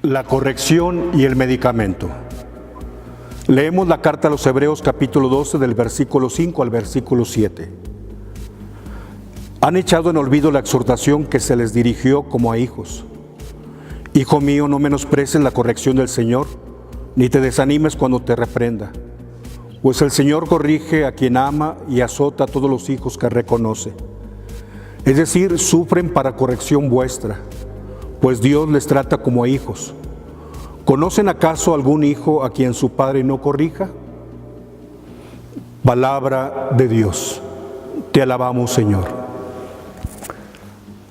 La corrección y el medicamento. Leemos la carta a los Hebreos capítulo 12 del versículo 5 al versículo 7. Han echado en olvido la exhortación que se les dirigió como a hijos. Hijo mío, no menosprecies la corrección del Señor, ni te desanimes cuando te reprenda. Pues el Señor corrige a quien ama y azota a todos los hijos que reconoce. Es decir, sufren para corrección vuestra, pues Dios les trata como a hijos. ¿Conocen acaso algún hijo a quien su padre no corrija? Palabra de Dios. Te alabamos, Señor.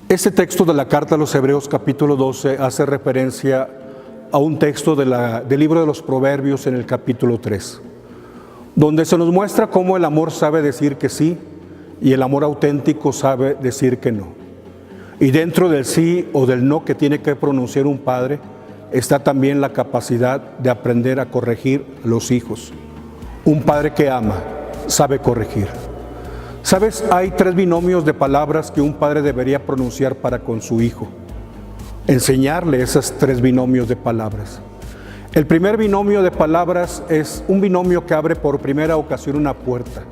Este texto de la carta a los Hebreos capítulo 12 hace referencia a un texto del libro de los Proverbios en el capítulo 3, donde se nos muestra cómo el amor sabe decir que sí y el amor auténtico sabe decir que no. Y dentro del sí o del no que tiene que pronunciar un padre está también la capacidad de aprender a corregir a los hijos. Un padre que ama sabe corregir. ¿Sabes? Hay 3 binomios de palabras que un padre debería pronunciar para con su hijo. Enseñarle esos 3 binomios de palabras. El primer binomio de palabras es un binomio que abre por primera ocasión una puerta.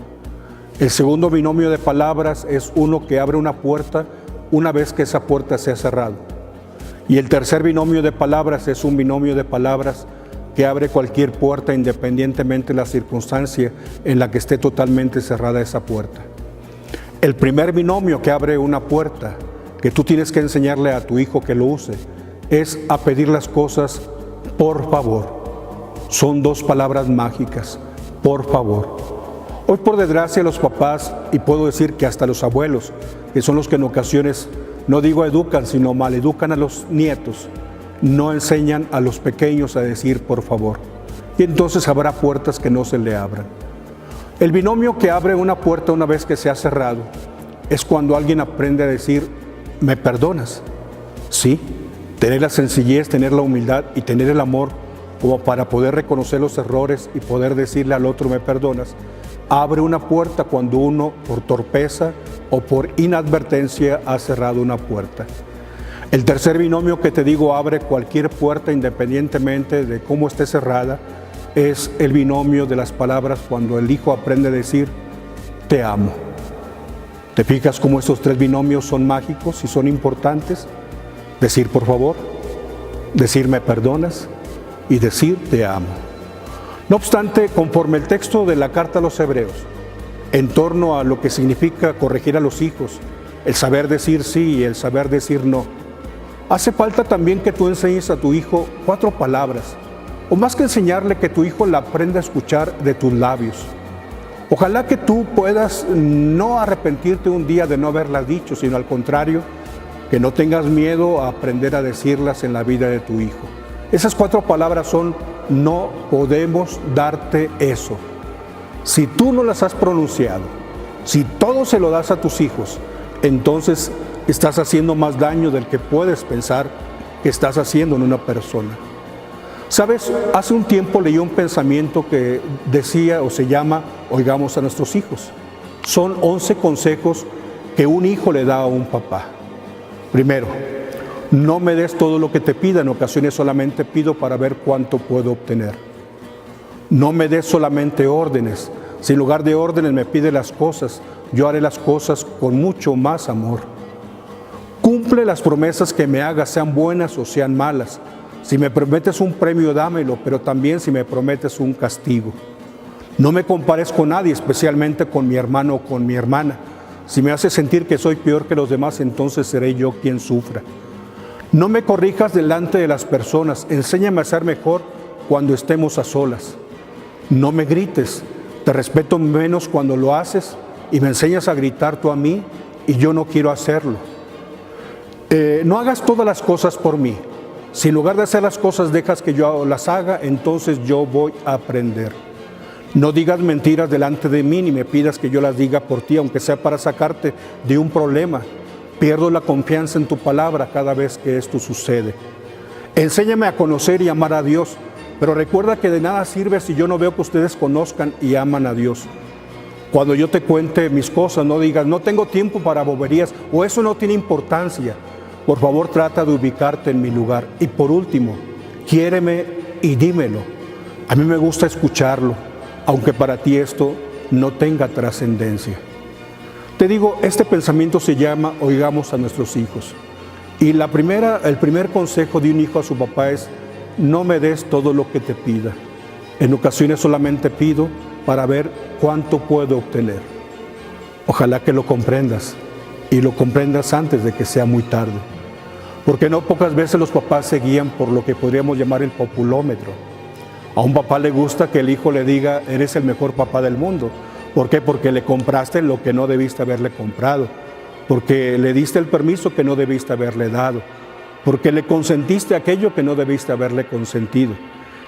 El segundo binomio de palabras es uno que abre una puerta una vez que esa puerta se ha cerrado. Y el tercer binomio de palabras es un binomio de palabras que abre cualquier puerta independientemente de la circunstancia en la que esté totalmente cerrada esa puerta. El primer binomio que abre una puerta, que tú tienes que enseñarle a tu hijo que lo use, es a pedir las cosas por favor. Son 2 palabras mágicas, por favor. Hoy por desgracia los papás, y puedo decir que hasta los abuelos, que son los que en ocasiones, no digo educan, sino maleducan a los nietos, no enseñan a los pequeños a decir por favor. Y entonces habrá puertas que no se le abran. El binomio que abre una puerta una vez que se ha cerrado es cuando alguien aprende a decir, ¿me perdonas? Sí, tener la sencillez, tener la humildad y tener el amor como para poder reconocer los errores y poder decirle al otro, ¿me perdonas? Abre una puerta cuando uno, por torpeza o por inadvertencia, ha cerrado una puerta. El tercer binomio que te digo abre cualquier puerta independientemente de cómo esté cerrada, es el binomio de las palabras cuando el hijo aprende a decir, te amo. ¿Te fijas cómo estos 3 binomios son mágicos y son importantes? Decir por favor, decir me perdonas y decir te amo. No obstante, conforme el texto de la carta a los Hebreos, en torno a lo que significa corregir a los hijos, el saber decir sí y el saber decir no, hace falta también que tú enseñes a tu hijo 4 palabras, o más que enseñarle, que tu hijo la aprenda a escuchar de tus labios. Ojalá que tú puedas no arrepentirte un día de no haberlas dicho, sino al contrario, que no tengas miedo a aprender a decirlas en la vida de tu hijo. Esas 4 palabras son, no podemos darte eso. Si tú no las has pronunciado, si todo se lo das a tus hijos, entonces estás haciendo más daño del que puedes pensar que estás haciendo en una persona. ¿Sabes? Hace un tiempo leí un pensamiento que decía o se llama, oigamos a nuestros hijos. Son 11 consejos que un hijo le da a un papá. Primero, no me des todo lo que te pida, en ocasiones solamente pido para ver cuánto puedo obtener. No me des solamente órdenes, si en lugar de órdenes me pide las cosas, yo haré las cosas con mucho más amor. Cumple las promesas que me hagas, sean buenas o sean malas. Si me prometes un premio, dámelo, pero también si me prometes un castigo. No me compares con nadie, especialmente con mi hermano o con mi hermana. Si me hace sentir que soy peor que los demás, entonces seré yo quien sufra. No me corrijas delante de las personas, enséñame a ser mejor cuando estemos a solas. No me grites, te respeto menos cuando lo haces y me enseñas a gritar tú a mí y yo no quiero hacerlo. No hagas todas las cosas por mí. Si en lugar de hacer las cosas dejas que yo las haga, entonces yo voy a aprender. No digas mentiras delante de mí ni me pidas que yo las diga por ti, aunque sea para sacarte de un problema. Pierdo la confianza en tu palabra cada vez que esto sucede. Enséñame a conocer y amar a Dios, pero recuerda que de nada sirve si yo no veo que ustedes conozcan y aman a Dios. Cuando yo te cuente mis cosas, no digas, no tengo tiempo para boberías, o eso no tiene importancia. Por favor, trata de ubicarte en mi lugar. Y por último, quiéreme y dímelo. A mí me gusta escucharlo, aunque para ti esto no tenga trascendencia. Te digo, este pensamiento se llama oigamos a nuestros hijos. Y el primer consejo de un hijo a su papá es: no me des todo lo que te pida. En ocasiones solamente pido para ver cuánto puedo obtener. Ojalá que lo comprendas, y lo comprendas antes de que sea muy tarde. Porque no pocas veces los papás se guían por lo que podríamos llamar el populómetro. A un papá le gusta que el hijo le diga: eres el mejor papá del mundo. ¿Por qué? Porque le compraste lo que no debiste haberle comprado, porque le diste el permiso que no debiste haberle dado, porque le consentiste aquello que no debiste haberle consentido.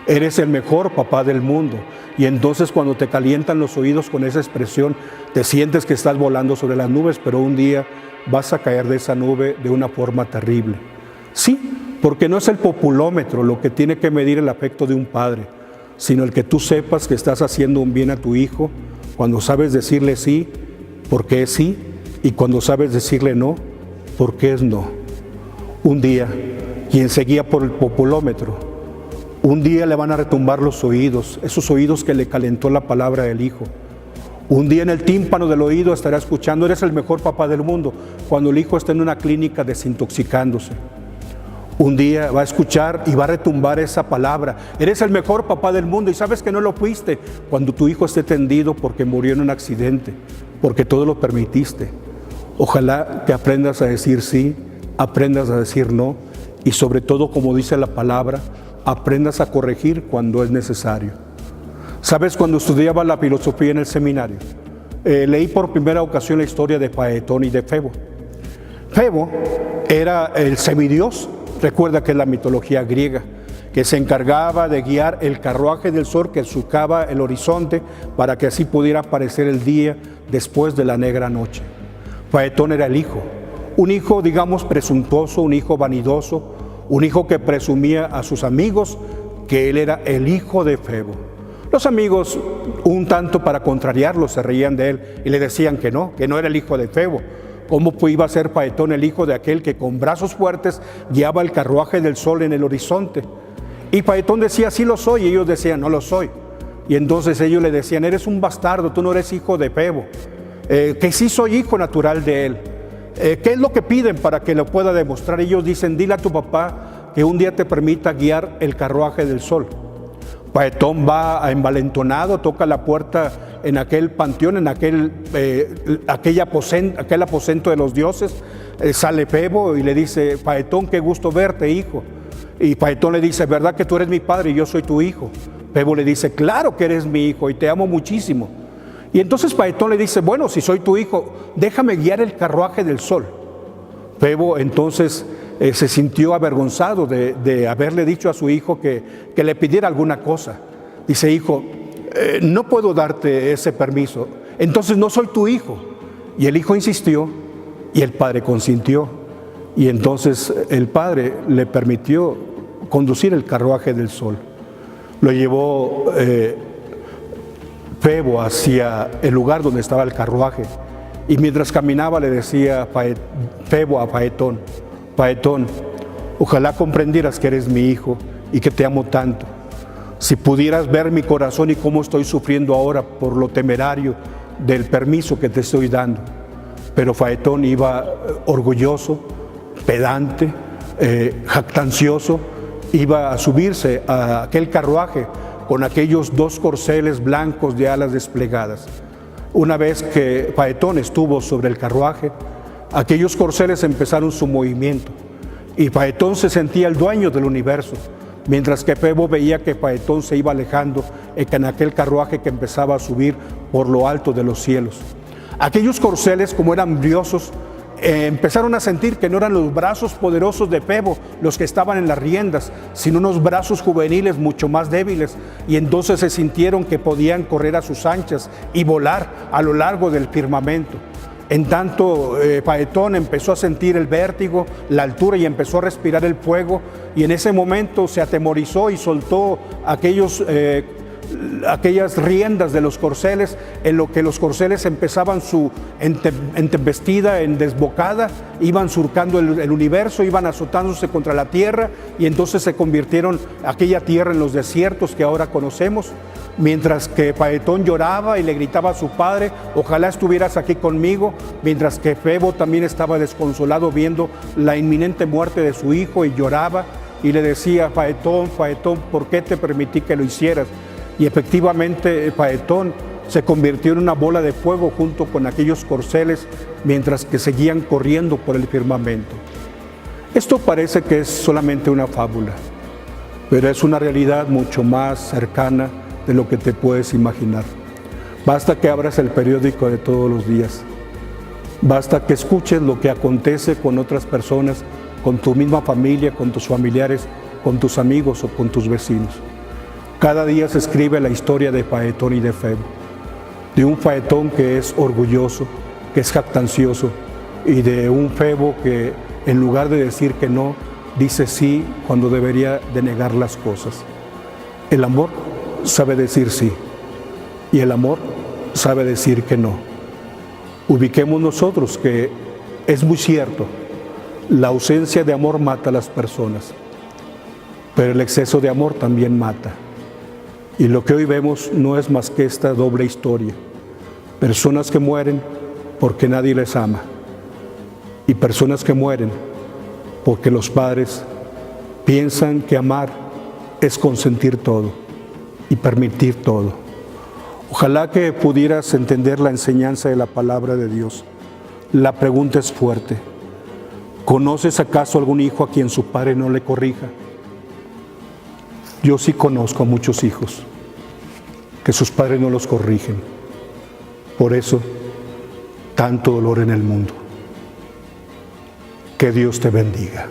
Eres el mejor papá del mundo. Y entonces cuando te calientan los oídos con esa expresión, te sientes que estás volando sobre las nubes, pero un día vas a caer de esa nube de una forma terrible. Sí, porque no es el populómetro lo que tiene que medir el afecto de un padre, sino el que tú sepas que estás haciendo un bien a tu hijo cuando sabes decirle sí, porque es sí, y cuando sabes decirle no, porque es no. Un día, quien se guía por el populómetro, un día le van a retumbar los oídos, esos oídos que le calentó la palabra del hijo. Un día en el tímpano del oído estará escuchando: eres el mejor papá del mundo, cuando el hijo está en una clínica desintoxicándose. Un día va a escuchar y va a retumbar esa palabra: eres el mejor papá del mundo, y sabes que no lo fuiste, cuando tu hijo esté tendido porque murió en un accidente, porque todo lo permitiste. Ojalá que aprendas a decir sí, aprendas a decir no, y sobre todo, como dice la palabra, aprendas a corregir cuando es necesario. ¿Sabes? Cuando estudiaba la filosofía en el seminario, leí por primera ocasión la historia de Paetón y de Febo. Febo era el semidios, recuerda que es la mitología griega, que se encargaba de guiar el carruaje del sol que surcaba el horizonte para que así pudiera aparecer el día después de la negra noche. Paetón era el hijo, un hijo, digamos, presuntuoso, un hijo vanidoso, un hijo que presumía a sus amigos que él era el hijo de Febo. Los amigos, un tanto para contrariarlo, se reían de él y le decían que no era el hijo de Febo. ¿Cómo iba a ser Paetón el hijo de aquel que con brazos fuertes guiaba el carruaje del sol en el horizonte? Y Paetón decía: sí lo soy, y ellos decían: no lo soy. Y entonces ellos le decían: eres un bastardo, tú no eres hijo de Febo, que sí soy hijo natural de él. ¿Qué es lo que piden para que lo pueda demostrar? Ellos dicen: dile a tu papá que un día te permita guiar el carruaje del sol. Paetón va envalentonado, toca la puerta en aquel panteón, en aquel aposento de los dioses. Sale Febo y le dice: Paetón, qué gusto verte, hijo. Y Paetón le dice: ¿verdad que tú eres mi padre y yo soy tu hijo? Febo le dice: claro que eres mi hijo y te amo muchísimo. Y entonces Paetón le dice: bueno, si soy tu hijo, déjame guiar el carruaje del sol. Febo entonces se sintió avergonzado de haberle dicho a su hijo que le pidiera alguna cosa. Dice: hijo, no puedo darte ese permiso, entonces no soy tu hijo. Y el hijo insistió y el padre consintió. Y entonces el padre le permitió conducir el carruaje del sol. Lo llevó Febo hacia el lugar donde estaba el carruaje. Y mientras caminaba le decía Febo a Paetón: Paetón, ojalá comprendieras que eres mi hijo y que te amo tanto. Si pudieras ver mi corazón y cómo estoy sufriendo ahora por lo temerario del permiso que te estoy dando. Pero Paetón iba orgulloso, pedante, jactancioso, iba a subirse a aquel carruaje con aquellos dos corceles blancos de alas desplegadas. Una vez que Paetón estuvo sobre el carruaje, aquellos corceles empezaron su movimiento y Paetón se sentía el dueño del universo, mientras que Febo veía que Paetón se iba alejando en aquel carruaje que empezaba a subir por lo alto de los cielos. Aquellos corceles, como eran briosos, empezaron a sentir que no eran los brazos poderosos de Febo los que estaban en las riendas, sino unos brazos juveniles mucho más débiles, y entonces se sintieron que podían correr a sus anchas y volar a lo largo del firmamento. En tanto, Paetón empezó a sentir el vértigo, la altura, y empezó a respirar el fuego, y en ese momento se atemorizó y soltó aquellos aquellas riendas de los corceles, en lo que los corceles empezaban su embestida, en desbocada, iban surcando el universo, iban azotándose contra la tierra, y entonces se convirtieron aquella tierra en los desiertos que ahora conocemos. Mientras que Paetón lloraba y le gritaba a su padre: ojalá estuvieras aquí conmigo, mientras que Febo también estaba desconsolado viendo la inminente muerte de su hijo y lloraba y le decía: Paetón, Paetón, ¿por qué te permití que lo hicieras? Y efectivamente Paetón se convirtió en una bola de fuego junto con aquellos corceles, mientras que seguían corriendo por el firmamento. Esto parece que es solamente una fábula, pero es una realidad mucho más cercana de lo que te puedes imaginar. Basta que abras el periódico de todos los días. Basta que escuches lo que acontece con otras personas, con tu misma familia, con tus familiares, con tus amigos o con tus vecinos. Cada día se escribe la historia de Paetón y de Febo, de un Paetón que es orgulloso, que es jactancioso, y de un Febo que, en lugar de decir que no, dice sí cuando debería de negar las cosas. El amor sabe decir sí, y el amor sabe decir que no. Ubiquemos nosotros que es muy cierto, la ausencia de amor mata a las personas, pero el exceso de amor también mata. Y lo que hoy vemos no es más que esta doble historia: personas que mueren porque nadie les ama, y personas que mueren porque los padres piensan que amar es consentir todo y permitir todo. Ojalá que pudieras entender la enseñanza de la palabra de Dios. La pregunta es fuerte: ¿conoces acaso algún hijo a quien su padre no le corrija? Yo sí conozco a muchos hijos que sus padres no los corrigen. Por eso, tanto dolor en el mundo. Que Dios te bendiga.